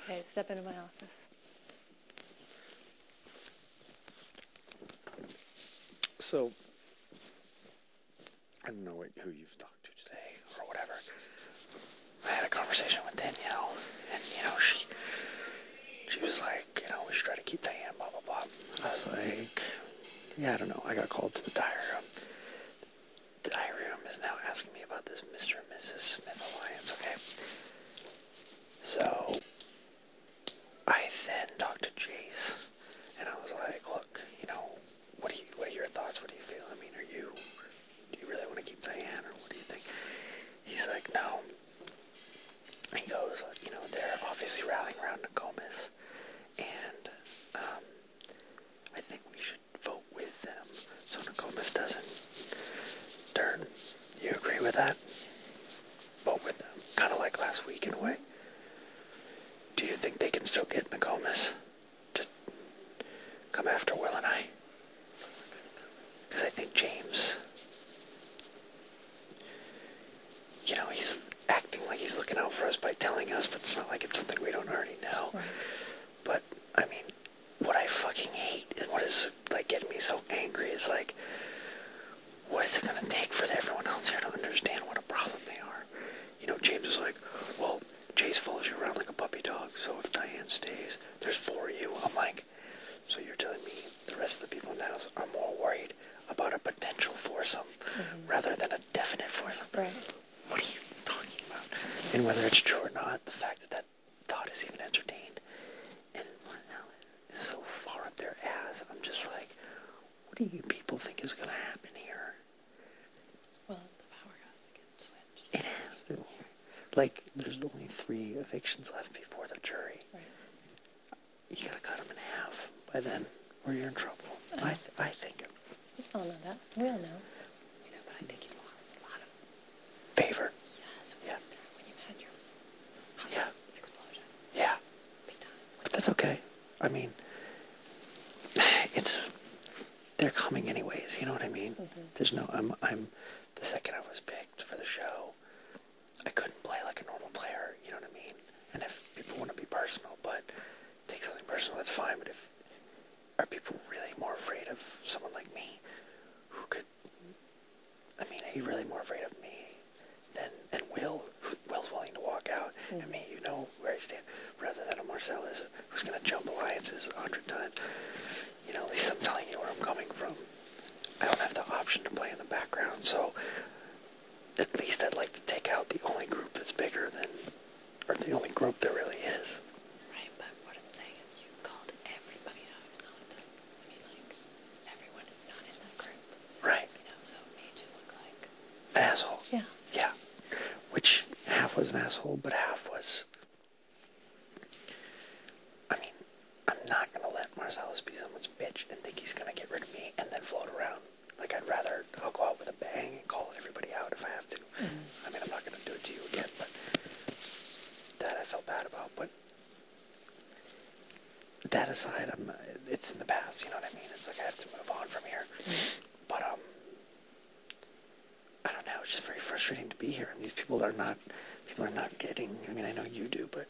Okay, step into my office. So, I don't know who you've talked to today or whatever. I had a conversation with Danielle, and, she was like, we should try to keep Diane, blah, blah, blah. I was like, yeah, I don't know. I got called to the diary room. The diary room is now asking me about this Mr. and Mrs. Smith alliance, okay? So, I then talked to Jace, and I was like, look, what are your thoughts? What do you feel? I mean, do you really want to keep Diane, or what do you think? He's like, no. He goes, they're obviously rallying around Nokomis, and I think we should vote with them so Nokomis doesn't turn. You agree with that? Vote with them. Kind of like last week in a way. Do you think they can still get Nokomis to come after Will and I? Because I think James, he's acting like he's looking out for us by telling us, but it's not like it's something we don't already know. Right. But, I mean, what I fucking hate and what is, getting me so angry is, what is it going to take for everyone else here to understand what a problem they are? James is like, well, Jace follows you around like a puppy dog, so if Diane stays, there's 4 of you. I'm like, so you're telling me the rest of the people in the house are more worried about a potential foursome rather than a definite foursome? Right. What are you talking about? And whether it's true or not, the fact that that thought is even entertained and is so far up their ass, I'm just like, what do you people think is going to happen here? Well, the power has to get switched. It has to. There's only 3 evictions left before the jury. Right. You gotta cut them in half by then, or you're in trouble. I think. We all know that. We all know. But I think you lost a lot of favor. Yes. Yeah. When you had your hot explosion. Yeah. Big time. But that's okay. I mean, they're coming anyways. You know what I mean? There's no. I'm. The second I was picked for the show, I couldn't play like a normal player. You know what I mean? And if people want to be personal, but take something personal, that's fine. But are people really more afraid of someone like me, who could? I mean, are you really more afraid of me and Will's willing to walk out, and me, where I stand, rather than a Marcellus who's going to jump alliances 100 times. At least I'm telling you where I'm coming from. I don't have the option to play in the background, so at least I'd like to take out the only group that's bigger than, or the only group there really is. Right, but what I'm saying is you called everybody out, everyone who's not in that group. Right. So it made you look like an asshole. Yeah. Yeah. Which half was an asshole, but half was, I'm not going to let Marcellus be someone's bitch and think he's going to get rid of me and then float around. I'll go out with a bang and call everybody out if I have to. I'm not going to do it to you again, but that I felt bad about. But that aside, it's in the past, you know what I mean? It's like I have to move on from here. But, I don't know, it's just very frustrating to be here. And these people are not getting, I know you do, but...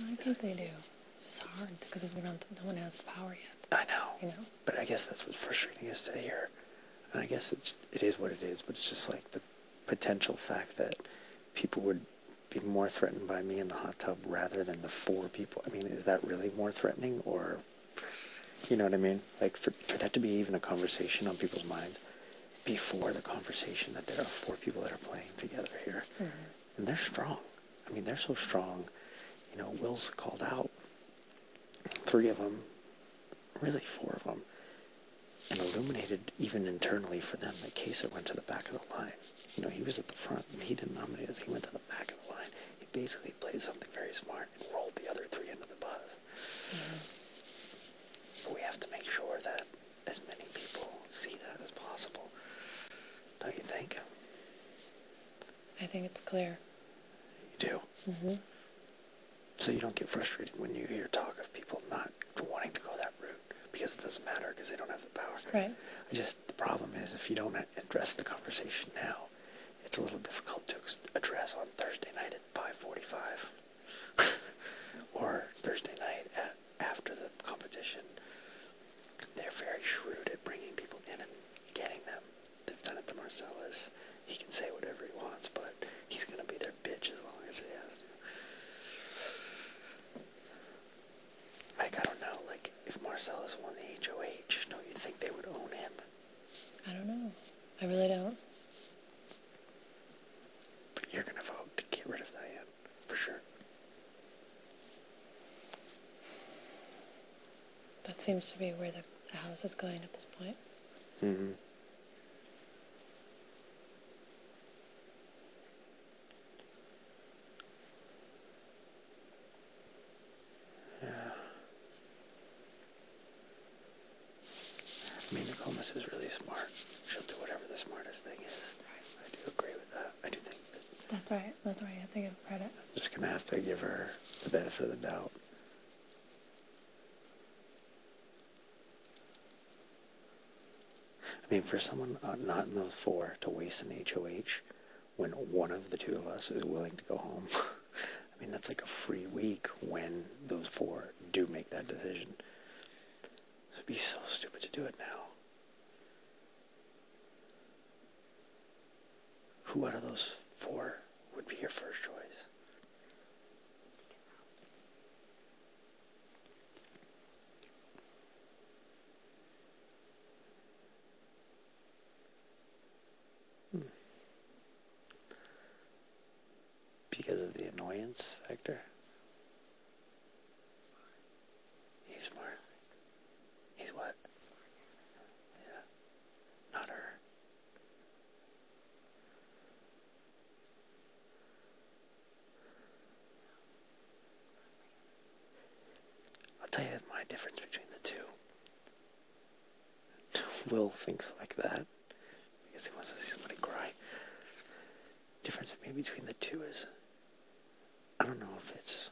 I think they do. It's just hard because no one has the power yet. I know. But I guess that's what's frustrating is to hear. And I guess it is what it is, but it's just the potential fact that people would be more threatened by me in the hot tub rather than the 4 people. Is that really more threatening? Or, you know what I mean? For that to be even a conversation on people's minds before the conversation that there are 4 people that are playing together here. And they're strong. They're so strong. Will's called out 3 of them, really 4 of them, and illuminated even internally for them that Kesa went to the back of the line. He was at the front, and he didn't nominate us. He went to the back of the line. He basically played something very smart and rolled the other 3 into the bus. But we have to make sure that as many people see that as possible. Don't you think? I think it's clear. You do? So you don't get frustrated when you hear talk of people not wanting to go that route because it doesn't matter because they don't have the power. Right. The problem is if you don't address the conversation now, it's a little difficult to address on Thursday night at 5:45. Or seems to be where the house is going at this point. Mm-hmm. Yeah. I mean, Nokomis is really smart. She'll do whatever the smartest thing is. I do agree with that. I do think that. That's right. That's right. You have to give credit. I'm just going to have to give her the benefit of the doubt. I mean, for someone not in those four to waste an HOH when one of the two of us is willing to go home, I mean, that's like a free week when those four do make that decision. It would be so stupid to do it now. Who out of those four would be your first choice? Because of the annoyance factor? He's smart. He's what? Yeah. Not her. I'll tell you my difference between the two. Will thinks like that because he wants to see somebody cry. Difference for me between the two is, I don't know if it's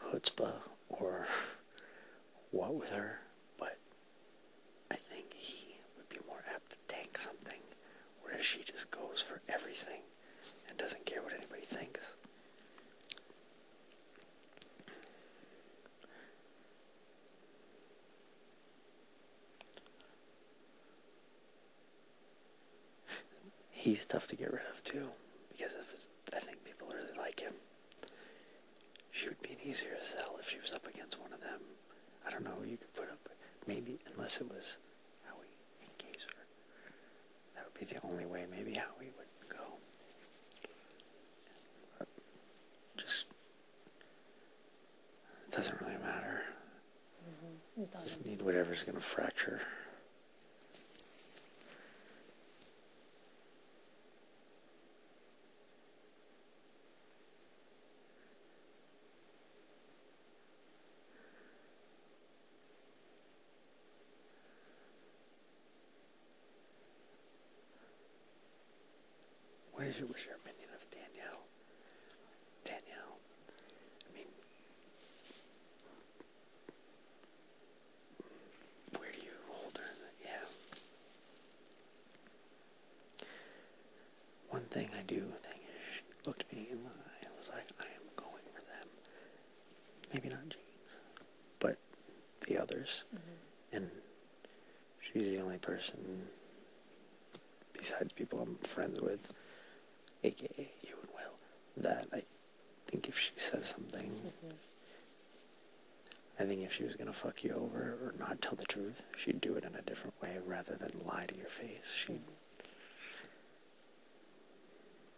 chutzpah or what with her, but I think he would be more apt to tank something, whereas she just goes for everything and doesn't care what anybody thinks. He's tough to get rid of too, because of his, I think people really like him. She would be an easier sell if she was up against one of them. I don't know who you could put up, maybe, unless it was Howie and Gazer. That would be the only way maybe Howie would go. But just, it doesn't really matter. Mm-hmm. It doesn't. Just need whatever's going to fracture. What was your opinion of Danielle? Danielle, I mean, where do you hold her? Yeah. One thing I do think is she looked me in the eye and was like, I am going for them. Maybe not James, but the others. Mm-hmm. And she's the only person, besides people I'm friends with, a.k.a. you and Will, that I think if she says something, I think if she was going to fuck you over or not tell the truth, she'd do it in a different way rather than lie to your face.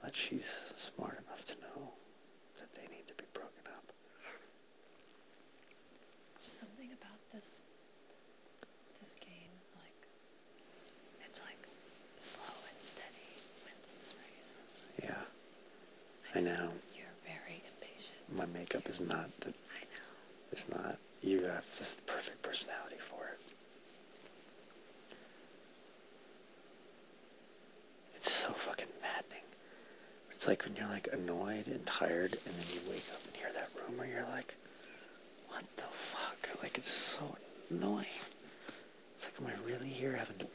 But she's smart enough to know that they need to be broken up. It's just something about this game is it's like slow and steady wins this race. Yeah, I know. You're very impatient. My makeup is not. I know. It's not. You have this perfect personality for it. It's so fucking maddening. It's like when you're like annoyed and tired, and then you wake up and hear that rumor. You're like, what the fuck? Like, it's so annoying. It's like, am I really here having to